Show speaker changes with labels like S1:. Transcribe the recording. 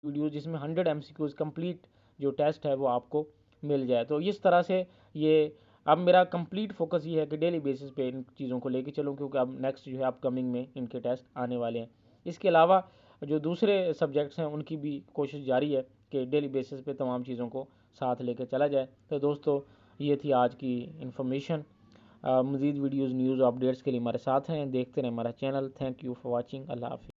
S1: Video जिसमें 100 MCQs complete जो test है वो आपको मिल जाए। तो इस तरह से ये अब मेरा कंप्लीट फोकस ये है कि डेली बेसिस पे इन चीज़ों को लेके चलूँ, क्योंकि अब नेक्स्ट जो है अपकमिंग में इनके टेस्ट आने वाले हैं। इसके अलावा जो दूसरे सब्जेक्ट्स हैं उनकी भी कोशिश जारी है कि डेली बेसिस पे तमाम चीज़ों को साथ लेके चला जाए। तो दोस्तों, ये थी आज की इन्फॉर्मेशन। मज़ीद वीडियोज़, न्यूज़, अपडेट्स के लिए हमारे साथ हैं, देखते रहें हमारा channel. Thank you for watching. अल्लाह हाफिज़।